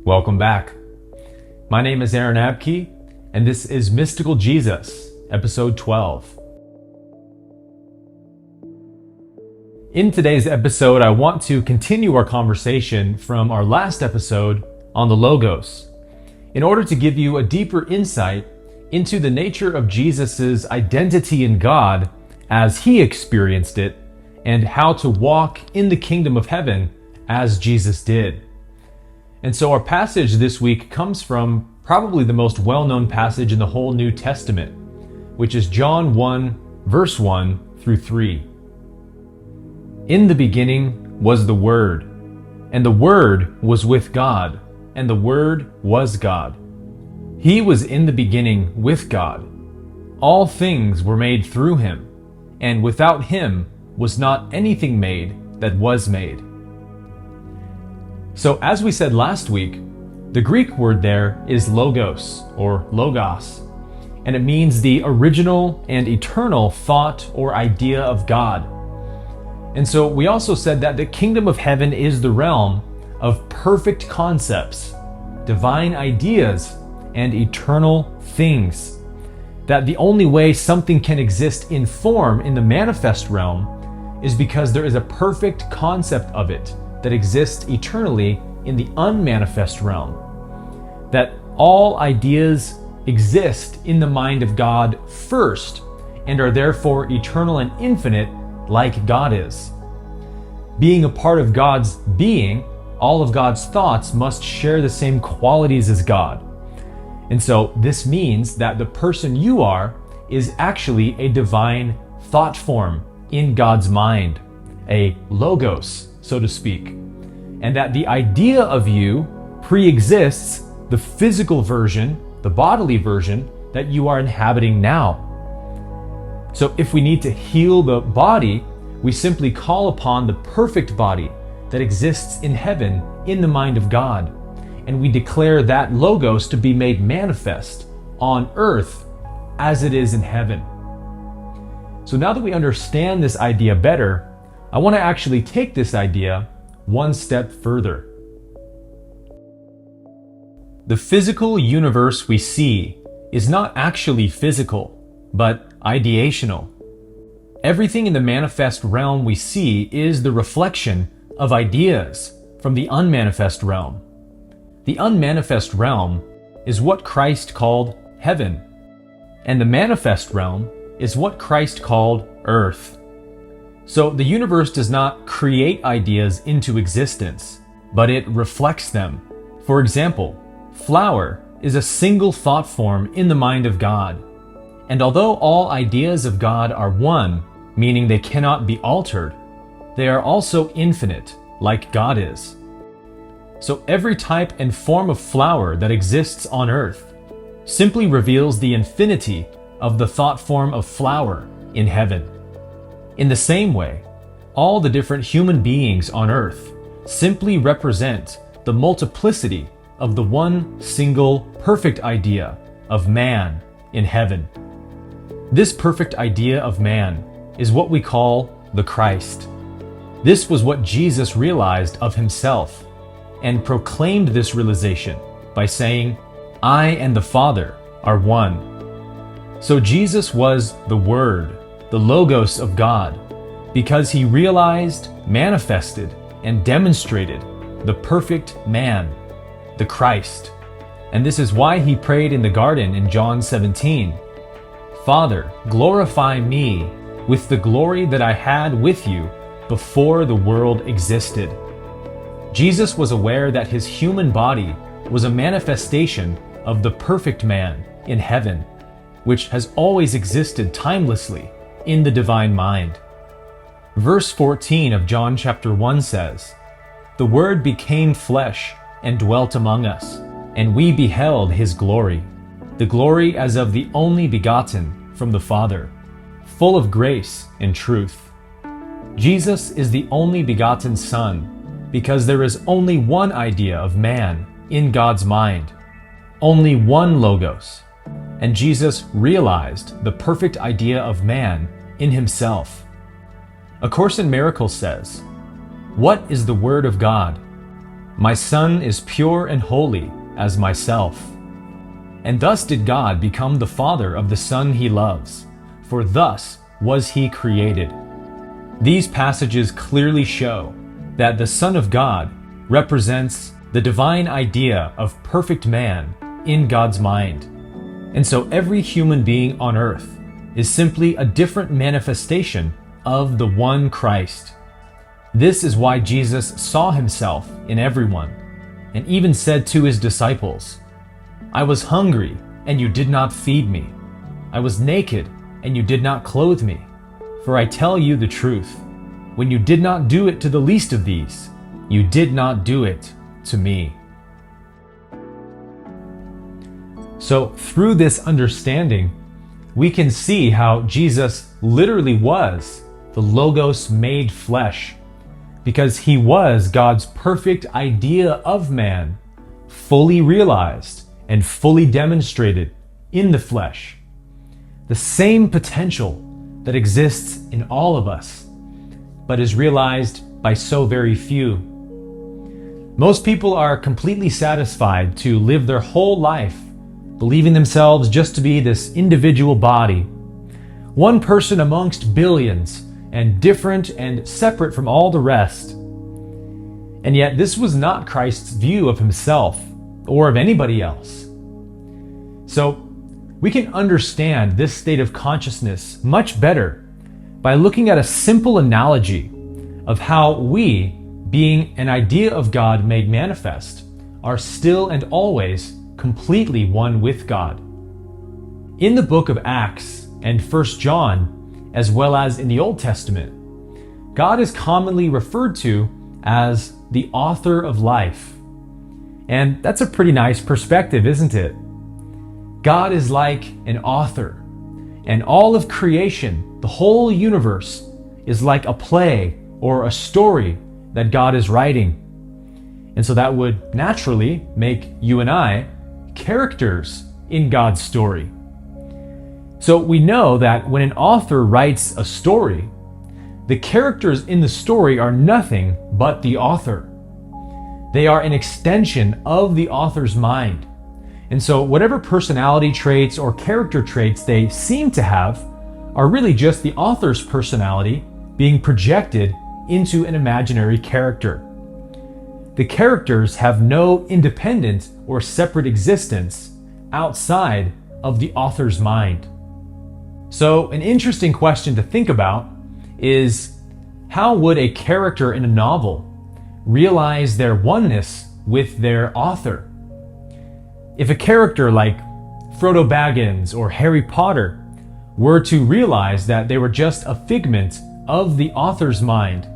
Welcome back. My name is Abke, and this is Mystical Jesus, episode 12. In today's episode, I want to continue our conversation from our last episode on the Logos, in order to give you a deeper insight into the nature of Jesus's identity in God as he experienced it, and how to walk in the kingdom of heaven as Jesus did. And so our passage this week comes from probably the most well-known passage in the whole New Testament, which is John 1, verse 1 through 3. In the beginning was the Word, and the Word was with God, and the Word was God. He was in the beginning with God. All things were made through him, and without him was not anything made that was made. So as we said last week, the Greek word there is logos, or logos, and it means the original and eternal thought or idea of God. And so we also said that the kingdom of heaven is the realm of perfect concepts, divine ideas, and eternal things. That the only way something can exist in form in the manifest realm is because there is a perfect concept of it that exists eternally in the unmanifest realm. That all ideas exist in the mind of God first and are therefore eternal and infinite like God is. Being a part of God's being, all of God's thoughts must share the same qualities as God. And so this means that the person you are is actually a divine thought form in God's mind, a logos, so to speak, and that the idea of you pre-exists the physical version, the bodily version that you are inhabiting now. So if we need to heal the body, we simply call upon the perfect body that exists in heaven in the mind of God, and we declare that logos to be made manifest on earth as it is in heaven. So now that we understand this idea better, I want to actually take this idea one step further. The physical universe we see is not actually physical, but ideational. Everything in the manifest realm we see is the reflection of ideas from the unmanifest realm. The unmanifest realm is what Christ called heaven, and the manifest realm is what Christ called earth. So the universe does not create ideas into existence, but it reflects them. For example, flower is a single thought form in the mind of God. And although all ideas of God are one, meaning they cannot be altered, they are also infinite, like God is. So every type and form of flower that exists on earth simply reveals the infinity of the thought form of flower in heaven. In the same way, all the different human beings on earth simply represent the multiplicity of the one single perfect idea of man in heaven. This perfect idea of man is what we call the Christ. This was what Jesus realized of himself and proclaimed this realization by saying, "I and the Father are one." So Jesus was the Word, the Logos of God, because he realized, manifested, and demonstrated the perfect man, the Christ. And this is why he prayed in the garden in John 17, "Father, glorify me with the glory that I had with you before the world existed." Jesus was aware that his human body was a manifestation of the perfect man in heaven, which has always existed timelessly in the divine mind. Verse 14 of John chapter 1 says, "The Word became flesh and dwelt among us, and we beheld his glory, the glory as of the only begotten from the Father, full of grace and truth." Jesus is the only begotten Son because there is only one idea of man in God's mind, only one Logos, and Jesus realized the perfect idea of man in himself. A Course in Miracles says, "What is the Word of God? My Son is pure and holy as myself. And thus did God become the Father of the Son he loves, for thus was he created. These passages clearly show that the Son of God represents the divine idea of perfect man in God's mind. And so every human being on earth is simply a different manifestation of the one Christ. This is why Jesus saw himself in everyone, and even said to his disciples, I was hungry, and you did not feed me. I was naked, and you did not clothe me. For I tell you the truth, when you did not do it to the least of these, you did not do it to me. So through this understanding, we can see how Jesus literally was the Logos made flesh, because he was God's perfect idea of man, fully realized and fully demonstrated in the flesh. The same potential that exists in all of us, but is realized by so very few. Most people are completely satisfied to live their whole life believing themselves just to be this individual body, one person amongst billions, and different and separate from all the rest. And yet this was not Christ's view of himself or of anybody else. So we can understand this state of consciousness much better by looking at a simple analogy of how we, being an idea of God made manifest, are still and always completely one with God. In the book of Acts and 1 John, as well as in the Old Testament, God is commonly referred to as the author of life. And that's a pretty nice perspective, isn't it? God is like an author, and all of creation, the whole universe, is like a play or a story that God is writing. And so that would naturally make you and I characters in God's story. So we know that when an author writes a story, the characters in the story are nothing but the author. They are an extension of the author's mind. And so whatever personality traits or character traits they seem to have are really just the author's personality being projected into an imaginary character. The characters have no independent or separate existence outside of the author's mind. So an interesting question to think about is, how would a character in a novel realize their oneness with their author? If a character like Frodo Baggins or Harry Potter were to realize that they were just a figment of the author's mind,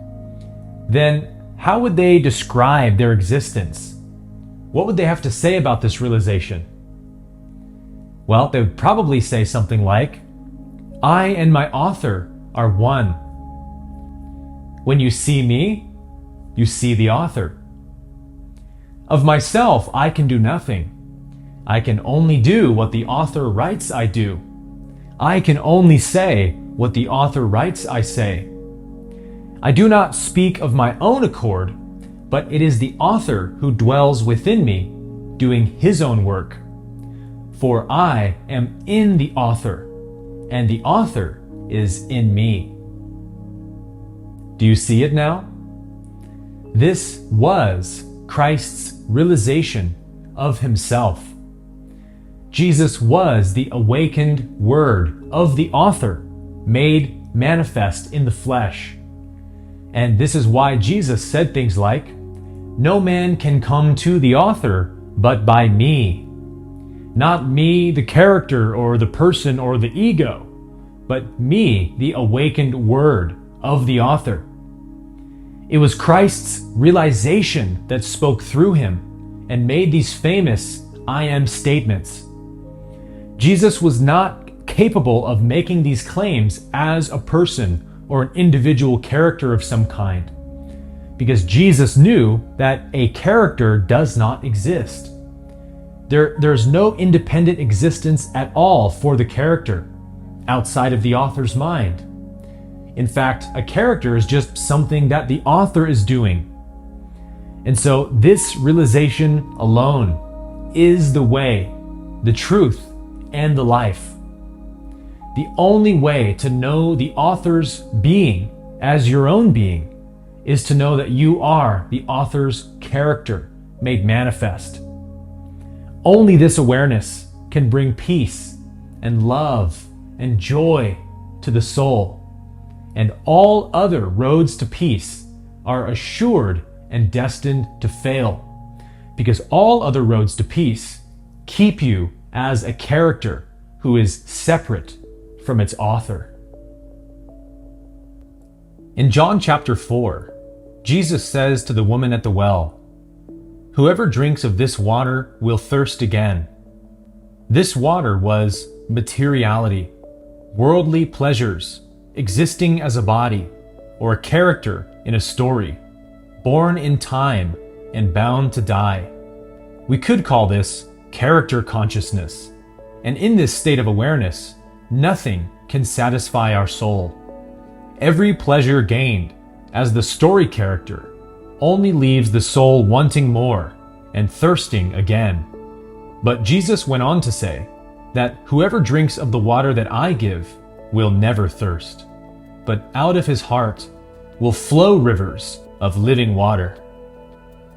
then how would they describe their existence? What would they have to say about this realization? Well, they would probably say something like, I and my author are one. When you see me, you see the author. Of myself, I can do nothing. I can only do what the author writes I do. I can only say what the author writes I say. I do not speak of my own accord, but it is the author who dwells within me, doing his own work. For I am in the author, and the author is in me. Do you see it now? This was Christ's realization of himself. Jesus was the awakened word of the author, made manifest in the flesh. And this is why Jesus said things like, no man can come to the author but by me. Not me, the character or the person or the ego, but me, the awakened word of the author. It was Christ's realization that spoke through him and made these famous I am statements. Jesus was not capable of making these claims as a person or an individual character of some kind, because Jesus knew that a character does not exist. There's no independent existence at all for the character outside of the author's mind. In fact, a character is just something that the author is doing. And so this realization alone is the way, the truth, and the life. The only way to know the author's being as your own being is to know that you are the author's character made manifest. Only this awareness can bring peace and love and joy to the soul, and all other roads to peace are assured and destined to fail, because all other roads to peace keep you as a character who is separate from its author. In John chapter 4, Jesus says to the woman at the well, "Whoever drinks of this water will thirst again." This water was materiality, worldly pleasures, existing as a body, or a character in a story, born in time and bound to die. We could call this character consciousness, and in this state of awareness, nothing can satisfy our soul. Every pleasure gained as the story character only leaves the soul wanting more and thirsting again. But Jesus went on to say that whoever drinks of the water that I give will never thirst, but out of his heart will flow rivers of living water.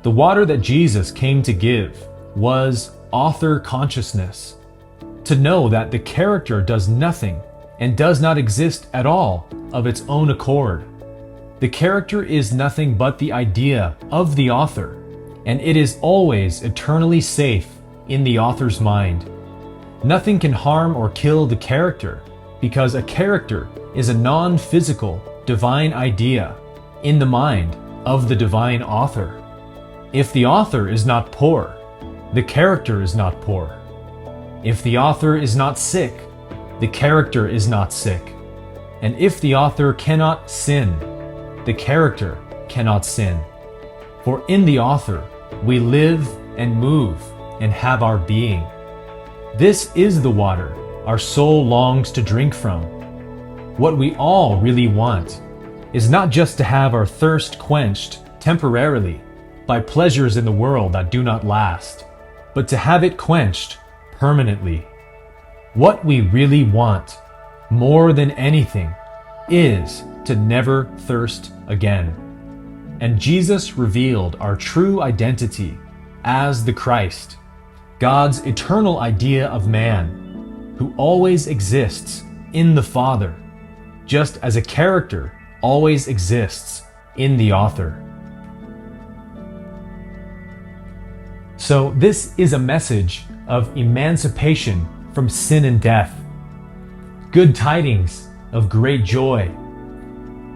The water that Jesus came to give was author consciousness, to know that the character does nothing and does not exist at all of its own accord. The character is nothing but the idea of the author, and it is always eternally safe in the author's mind. Nothing can harm or kill the character, because a character is a non-physical divine idea in the mind of the divine author. If the author is not poor, the character is not poor. If the author is not sick, the character is not sick. And if the author cannot sin, the character cannot sin. For in the author we live and move and have our being. This is the water our soul longs to drink from. What we all really want is not just to have our thirst quenched temporarily by pleasures in the world that do not last, but to have it quenched permanently. What we really want, more than anything, is to never thirst again. And Jesus revealed our true identity as the Christ, God's eternal idea of man, who always exists in the Father, just as a character always exists in the author. So this is a message of emancipation from sin and death, good tidings of great joy,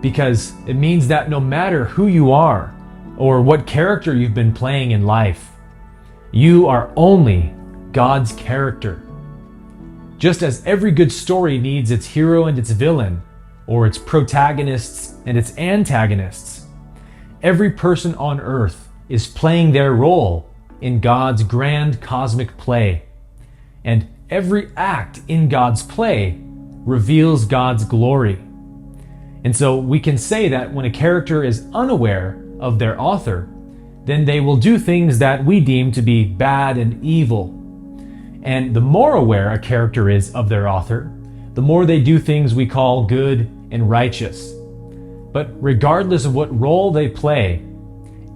because it means that no matter who you are or what character you've been playing in life, you are only God's character. Just as every good story needs its hero and its villain, or its protagonists and its antagonists, every person on earth is playing their role in God's grand cosmic play. And every act in God's play reveals God's glory. And so we can say that when a character is unaware of their author, then they will do things that we deem to be bad and evil. And the more aware a character is of their author, the more they do things we call good and righteous. But regardless of what role they play,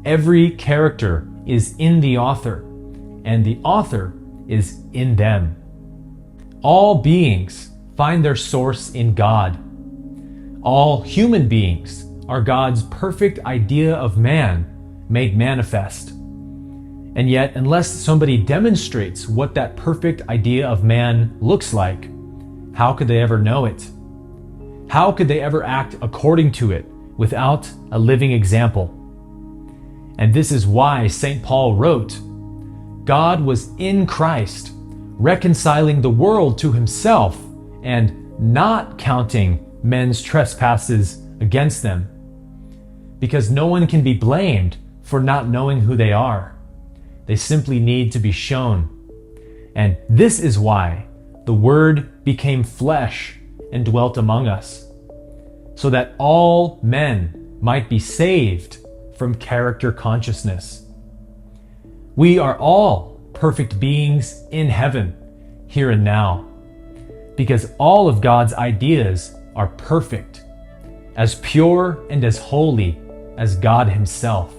every character is in the author, and the author is in them. All beings find their source in God. All human beings are God's perfect idea of man made manifest. And yet, unless somebody demonstrates what that perfect idea of man looks like, how could they ever know it? How could they ever act according to it without a living example? And this is why St. Paul wrote, God was in Christ, reconciling the world to himself and not counting men's trespasses against them. Because no one can be blamed for not knowing who they are. They simply need to be shown. And this is why the Word became flesh and dwelt among us, so that all men might be saved from character consciousness. We are all perfect beings in heaven, here and now, because all of God's ideas are perfect, as pure and as holy as God Himself.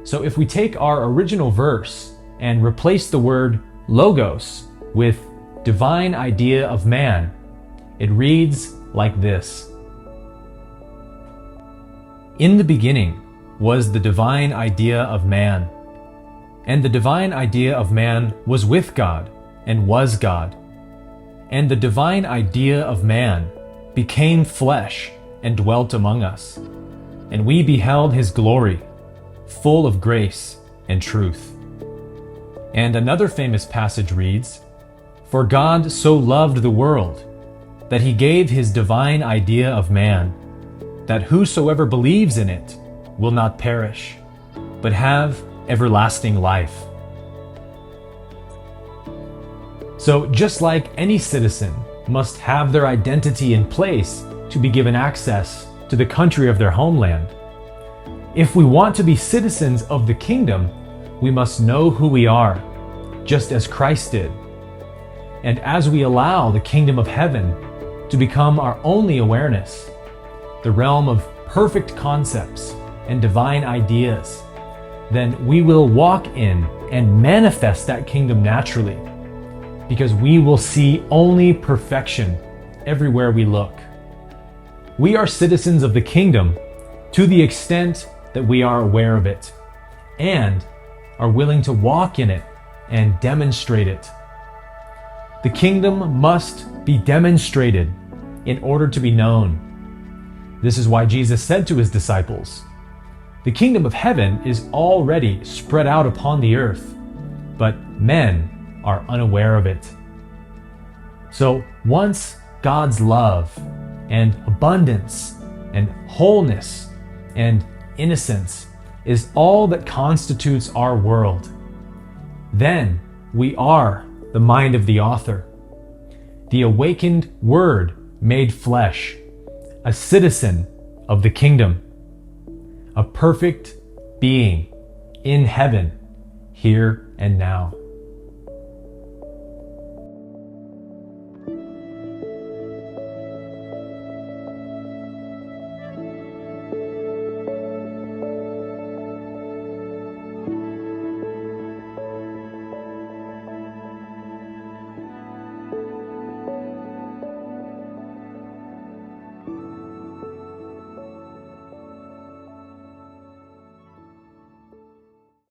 So if we take our original verse and replace the word logos with divine idea of man, it reads like this. In the beginning was the divine idea of man, and the divine idea of man was with God and was God. And the divine idea of man became flesh and dwelt among us, and we beheld His glory, full of grace and truth. And another famous passage reads, For God so loved the world, that He gave His divine idea of man, that whosoever believes in it will not perish, but have everlasting life. So just like any citizen must have their identity in place to be given access to the country of their homeland, if we want to be citizens of the kingdom, we must know who we are, just as Christ did. And as we allow the kingdom of heaven to become our only awareness, the realm of perfect concepts and divine ideas, then we will walk in and manifest that kingdom naturally, because we will see only perfection everywhere we look. We are citizens of the kingdom to the extent that we are aware of it and are willing to walk in it and demonstrate it. The kingdom must be demonstrated in order to be known. This is why Jesus said to His disciples, The kingdom of heaven is already spread out upon the earth, but men are unaware of it. So once God's love and abundance and wholeness and innocence is all that constitutes our world, then we are the mind of the author, the awakened Word made flesh, a citizen of the kingdom, a perfect being in heaven, here and now.